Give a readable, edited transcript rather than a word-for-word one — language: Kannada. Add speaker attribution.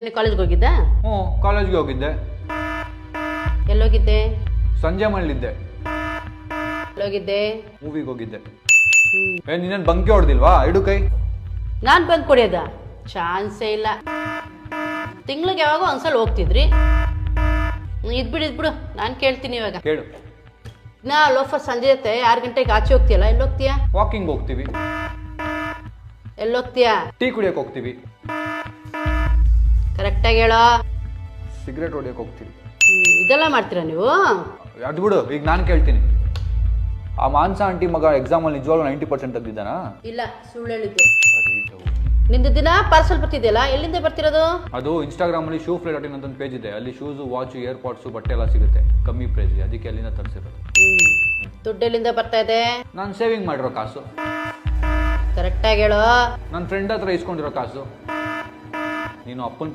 Speaker 1: ಕಾಲೇಜ್ಗೆ ಹೋಗಿದ್ದ?
Speaker 2: ಹ್ಞೂ ಕಾಲೇಜ್ಗೆ ಹೋಗಿದ್ದೆ.
Speaker 1: ಎಲ್ಲೋಗಿದ್ದೆ?
Speaker 2: ಸಂಜೆ ಮಳ್ಳಿದ್ದೆ.
Speaker 1: ಎಲ್ಲೋಗಿದ್ದೆ?
Speaker 2: ಮೂವಿಗೆ ಹೋಗಿದ್ದೆ. ನೀನೇನು ಬಂಕಿ ಹೊಡೆದಿಲ್ವಾ? ಇಡು ಕೈ.
Speaker 1: ನಾನು ಬಂದು ಕೊಡಿಯೋದ ಚಾನ್ಸೇ ಇಲ್ಲ. ತಿಂಗ್ಳಿಗೆ ಯಾವಾಗ ಒಂದ್ಸಲ ಹೋಗ್ತಿದ್ರಿ. ಇದ್ಬಿಡು ನಾನು ಕೇಳ್ತೀನಿ ಇವಾಗ.
Speaker 2: ಕೇಳು.
Speaker 1: ನಾ ಲೋಫರ್ ಸಂಜೆ ಜೊತೆ 6 ಗಂಟೆಗೆ ಆಚೆ ಹೋಗ್ತೀಯಲ್ಲ, ಎಲ್ಲಿ ಹೋಗ್ತೀಯಾ?
Speaker 2: ವಾಕಿಂಗ್ ಹೋಗ್ತೀವಿ.
Speaker 1: ಎಲ್ಲಿ ಹೋಗ್ತೀಯಾ?
Speaker 2: ಟೀ ಕುಡಿಯೋಕೆ ಹೋಗ್ತೀವಿ.
Speaker 1: ಕರೆಕ್ಟಾಗಿ ಹೇಳೋ.
Speaker 2: ಸಿಗರೇಟ್ ಹೊಡಿಯೋಕೆ ಹೋಗ್ತೀವಿ.
Speaker 1: ಇದೆಲ್ಲ ಮಾಡ್ತೀರಾ ನೀವು?
Speaker 2: ಅದು ಬಿಡು, ಈಗ ನಾನು ಕೇಳ್ತೀನಿ. ಆ ಮಾನ್ಸ ಆಂಟಿ ಮಗ ಎಕ್ಸಾಮಲ್ಲಿ ನಿಜವಾಗ್ಲೂ 90% ತೆಗ್ದಿದ್ದಾನಾ?
Speaker 1: ಇಲ್ಲ, ಸುಳ್ಳು ಹೇಳಿದ್ದೆ. ನಿಂದು ದಿನ ಪಾರ್ಸಲ್ ಬರ್ತಿದೆಯಲ್ಲ, ಎಲ್ಲಿಂದ ಬರ್ತಿರೋದು?
Speaker 2: ಅದು ಇನ್ಸ್ಟಾಗ್ರಾಮಲ್ಲಿ ಶೂ ಫ್ಲೈ ಡಾಟ್ ಇನ್ ಅಂತ ಒಂದು ಪೇಜ್ ಇದೆ. ಅಲ್ಲಿ ಶೂಸು, ವಾಚು, ಏರ್ಪಾಡ್ಸು, ಬಟ್ಟೆ ಎಲ್ಲ ಸಿಗುತ್ತೆ ಕಮ್ಮಿ ಪ್ರೈಸ್ಗೆ. ಅದಕ್ಕೆ ಅಲ್ಲಿಂದ ತರಿಸಿರೋದು.
Speaker 1: ದುಡ್ಡು ಎಲ್ಲಿಂದ ಬರ್ತಾ ಇದೆ?
Speaker 2: ನಾನು ಸೇವಿಂಗ್ ಮಾಡಿರೋ ಕಾಸು.
Speaker 1: ಕರೆಕ್ಟಾಗಿ ಹೇಳೋ.
Speaker 2: ನನ್ನ ಫ್ರೆಂಡ್ ಹತ್ರ ಇಸ್ಕೊಂಡಿರೋ ಕಾಸು. ನೀನು ಅಪ್ಪನ